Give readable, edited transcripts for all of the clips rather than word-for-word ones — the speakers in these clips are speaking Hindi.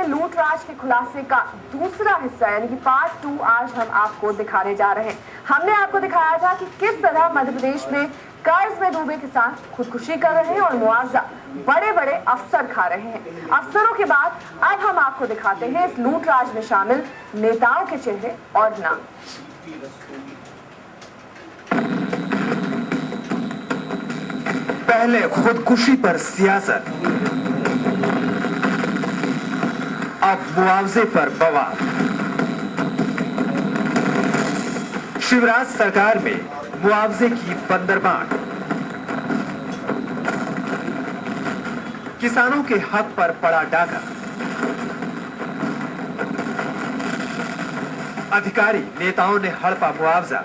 लूटराज के खुलासे का दूसरा हिस्सा यानी कि पार्ट 2 आज हम आपको दिखाने जा रहे हैं। हमने आपको दिखाया था कि किस तरह मध्य प्रदेश में कर्ज में डूबे किसान खुदकुशी कर रहे हैं और मुआवजा बड़े बड़े अफसर खा रहे हैं। अफसरों के बाद अब हम आपको दिखाते हैं इस लूटराज में शामिल नेताओं के चेहरे और नाम। पहले खुदकुशी पर सियासत, अब मुआवजे पर बवाल। शिवराज सरकार में मुआवजे की बंदरबांट, किसानों के हक पर पड़ा डाका। अधिकारी नेताओं ने हड़पा मुआवजा,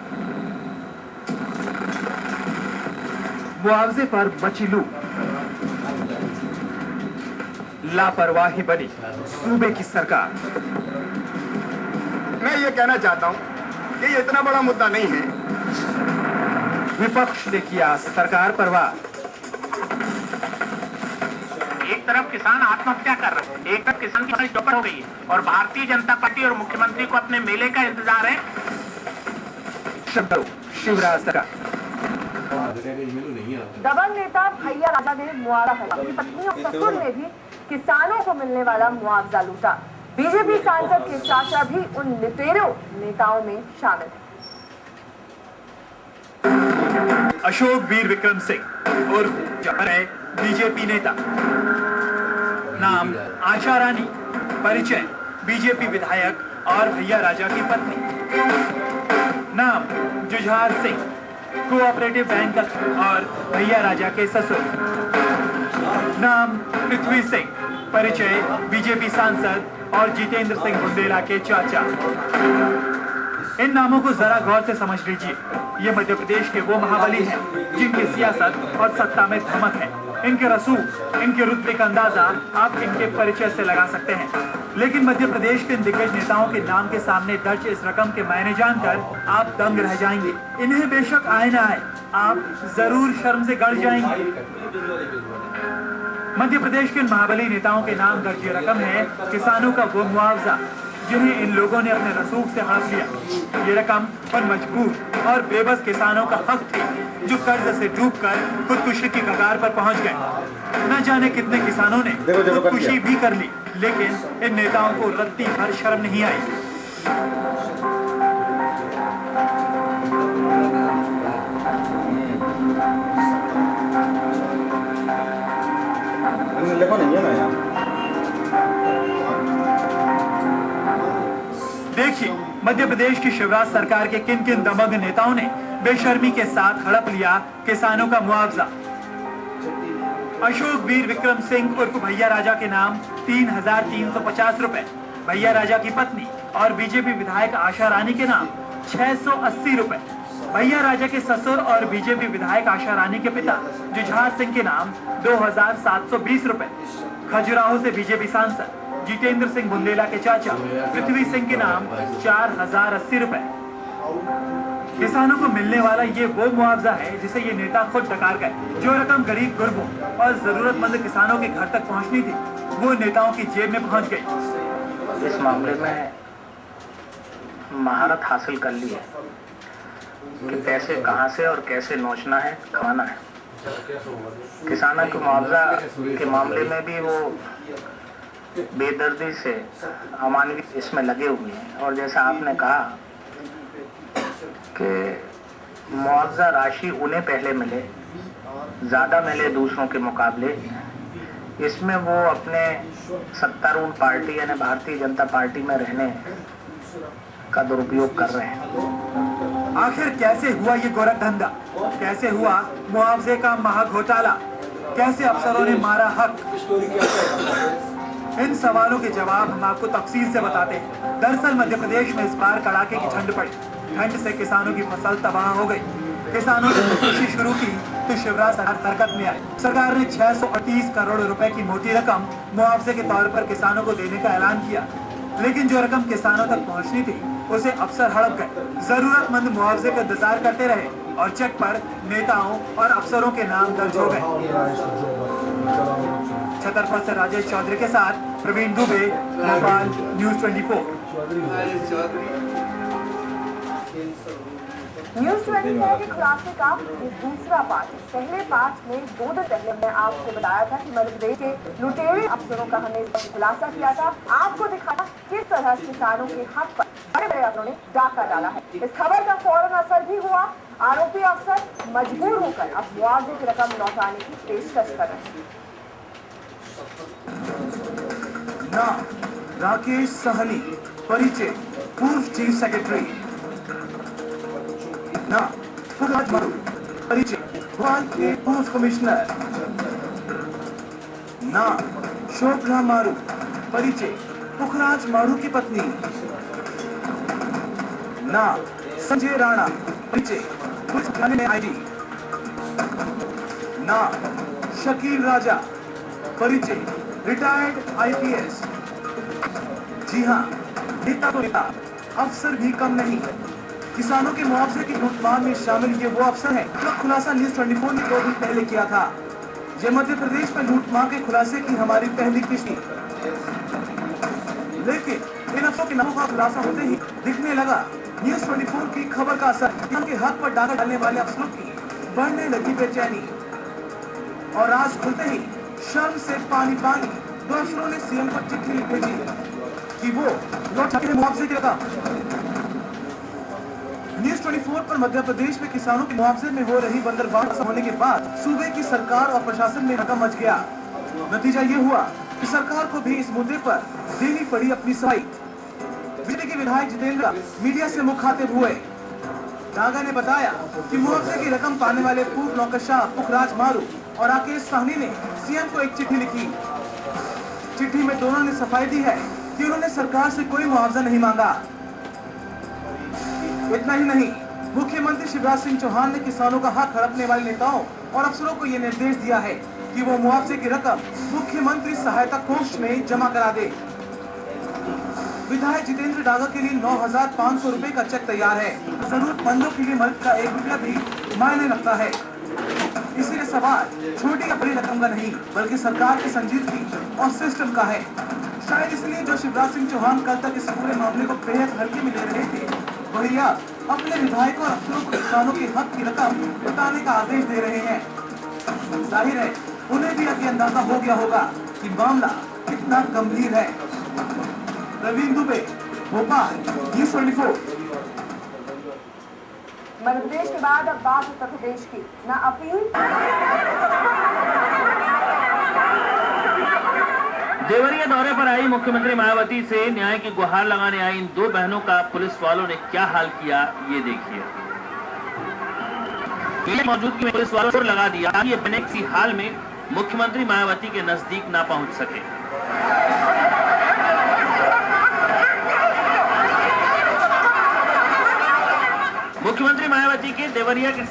मुआवजे पर मची लूट। लापरवाही बनी सूबे की सरकार। मैं ये कहना चाहता हूं कि ये इतना बड़ा मुद्दा नहीं है। विपक्ष ने किया सरकार पर वार। एक तरफ किसान आत्महत्या कर रहे हैं, एक तरफ किसान की चौपट हो गई है और भारतीय जनता पार्टी और मुख्यमंत्री को अपने मेले का इंतजार है। शिवराज सरकार। दबंग नेता भैया राजा ने मुआवजा हड़ा। अपनी पत्नी और ससुर ने भी किसानों को मिलने वाला मुआवजा लूटा। बीजेपी सांसद के चाचा भी उन लुटेरों नेताओं में शामिल है। अशोक वीर विक्रम सिंह उर्फ बीजेपी नेता। नाम आशा रानी, परिचय बीजेपी विधायक और भैया राजा की पत्नी। नाम जुझार सिंह, कोऑपरेटिव बैंकर और भैया राजा के ससुर। नाम पृथ्वी सिंह, परिचय बीजेपी सांसद और जितेंद्र सिंह बुंदेला के चाचा। इन नामों को जरा गौर से समझ लीजिए। ये मध्य प्रदेश के वो महाबली हैं जिनकी सियासत और सत्ता में धमक है। इनके रसूख, इनके रुतबे का अंदाजा आप इनके परिचय से लगा सकते हैं। लेकिन मध्य प्रदेश के इन दिग्गज नेताओं के नाम के सामने दर्ज इस रकम के मायने जानकर आप दंग रह जाएंगे। इन्हें बेशक आए ना आए, आप जरूर शर्म से गड़ जाएंगे। मध्य प्रदेश के इन महाबली नेताओं के नाम दर्ज ये रकम है किसानों का वो मुआवजा जिन्हें इन लोगों ने अपने रसूख से हड़प लिया। ये रकम पर मजबूर और बेबस किसानों का हक थी जो कर्ज से डूबकर खुदकुशी की कगार पर पहुंच गए। न जाने कितने किसानों ने खुदकुशी भी कर ली, लेकिन इन नेताओं को रत्ती भर शर्म नहीं आई। देखिए मध्य प्रदेश की शिवराज सरकार के किन किन दबंग नेताओं ने बेशर्मी के साथ हड़प लिया किसानों का मुआवजा। अशोक वीर विक्रम सिंह उर्फ भैया राजा के नाम 3,350 रुपए। भैया राजा की पत्नी और बीजेपी विधायक आशा रानी के नाम 680 रुपए। भैया राजा के ससुर और बीजेपी विधायक आशा रानी के पिता जुझार सिंह के नाम 2,720 रुपए। खजुराहो से बीजेपी सांसद जितेंद्र सिंह बुंदेला के चाचा पृथ्वी सिंह के नाम 4,080 रुपए। किसानों को मिलने वाला ये वो मुआवजा है जिसे ये नेता खुद डकार गए। जो रकम गरीब गुरबों और जरूरतमंद किसानों के घर तक पहुंचनी थी वो नेताओं की जेब में पहुंच गई। इस मामले में महारत हासिल कर ली है कि पैसे कहां से और कैसे नोचना है, खाना है। किसानों को मुआवजा के मामले में भी वो बेदर्दी से अमानवीय इसमें लगे हुए हैं। और जैसा आपने कहा कि मुआवजा राशि उन्हें पहले मिले, ज़्यादा मिले दूसरों के मुकाबले, इसमें वो अपने सत्तारूढ़ पार्टी यानी भारतीय जनता पार्टी में रहने का दुरुपयोग कर रहे हैं। आखिर कैसे हुआ ये गोरख धंधा? कैसे हुआ मुआवजे का महाघोटाला? कैसे अफसरों ने मारा हक? इन सवालों के जवाब हम आपको तफसील से बताते हैं। दरअसल मध्य प्रदेश में इस बार कड़ाके की ठंड पड़ी। ठंड से किसानों की फसल तबाह हो गई। किसानों ने खुदकुशी शुरू की तो शिवराज सरकार हरकत में आई। सरकार ने 638 करोड़ रुपए की मोटी रकम मुआवजे के तौर पर किसानों को देने का ऐलान किया, लेकिन जो रकम किसानों तक पहुंचनी थी उसे अफसर हड़प गए। जरूरतमंद मुआवजे का इंतजार करते रहे और चेक पर नेताओं और अफसरों के नाम दर्ज हो गए। छतरपुर से राजेश चौधरी के साथ प्रवीण दुबे, भोपाल, न्यूज 24। न्यूज 24 के खुलासे का ये दूसरा पार्ट। पहले पार्ट में 2 दिन पहले मैं आपको बताया था कि मध्य प्रदेश के लुटेरे अफसरों का हमने खुलासा किया था, आपको दिखाया किस तरह किसानों के हक पर बड़े बड़े अफसरों ने डाका डाला है। इस खबर का फौरन असर भी हुआ, आरोपी अफसर मजबूर होकर अब मुआवजे की रकम लौटाने की पेशकश कर रहे हैं। नाम राकेश सहनी, परिचय पूर्व चीफ सेक्रेटरी। नाम पुखराज मारू, परिचय भोपाल के पूर्व कमिश्नर। नाम शोभना मारू, परिचय पुखराज मारू की पत्नी। नाम संजय राणा, परिचय पुलिस थाने में आईडी। नाम शकील राजा, परिचय रिटायर्ड आईपीएस। जी हाँ, नेता तो नेता, अफसर भी कम नहीं। किसानों के मुआवजे की लूटमार में शामिल ये वो अफसर हैं जो खुलासा न्यूज 24 ने 2 दिन पहले किया था। ये मध्य प्रदेश में लूटमार के खुलासे की हमारी पहली किस्त थी, लेकिन इन अफसरों के नामों का खुलासा होते ही दिखने लगा न्यूज 24 की खबर का असर। उनके हाथ पर डाका डालने वाले अफसरों की बढ़ने लगी बेचैनी, और आज खुलते ही शर्म से पानी पानी 2 अफसरों ने सीएम को चिट्ठी लिख भेजी कि वो लौटाएंगे मुआवजे की रकम। न्यूज 24 पर मध्य प्रदेश में किसानों के मुआवजे में हो रही बंदरबांट होने के बाद सूबे की सरकार और प्रशासन में हड़कंप मच गया। नतीजा ये हुआ कि सरकार को भी इस मुद्दे पर देनी पड़ी अपनी सफाई। बीजेपी के विधायक जितेंद्र मीडिया से मुखातिब हुए। डागा ने बताया कि मुआवजे की रकम पाने वाले पूर्व नौकरशाह पुखराज मारू और राकेश सहनी ने सीएम को एक चिट्ठी लिखी। चिट्ठी में दोनों ने सफाई दी है कि उन्होंने सरकार से कोई मुआवजा नहीं मांगा। इतना ही नहीं, मुख्यमंत्री शिवराज सिंह चौहान ने किसानों का हक हड़पने वाले नेताओं और अफसरों को ये निर्देश दिया है कि वो मुआवजे की रकम मुख्यमंत्री सहायता कोष में जमा करा दे। विधायक जितेंद्र डागा के लिए 9,500 रुपए का चेक तैयार है। जरूरतमंदों के लिए मदद का 1 रुपया भी मायने रखता है। इसीलिए सवाल छोटी या बड़ी रकम का नहीं, बल्कि सरकार की संजीदगी और सिस्टम का है। शायद इसलिए जो शिवराज सिंह चौहान कल तक इस पूरे मामले को बेहद हल्के में ले रहे थे, वही अब अपने विधायकों और अफसरों को किसानों के हक की रकम लौटाने का आदेश दे रहे हैं। जाहिर है उन्हें भी अभी अंदाजा हो गया होगा कि मामला कितना गंभीर है। प्रवीण दुबे, भोपाल, न्यूज 24। मध्य प्रदेश के बाद अब बात उत्तर प्रदेश की। ना अपील देवरिया दौरे पर आई मुख्यमंत्री मायावती से न्याय की गुहार लगाने आई इन 2 बहनों का पुलिस वालों ने क्या हाल किया, ये देखिए। मौजूदगी में पुलिस वालों ने लगा दिया कि ये बहनें किसी हाल में मुख्यमंत्री मायावती के नजदीक ना पहुंच सके। मुख्यमंत्री मायावती के देवरिया के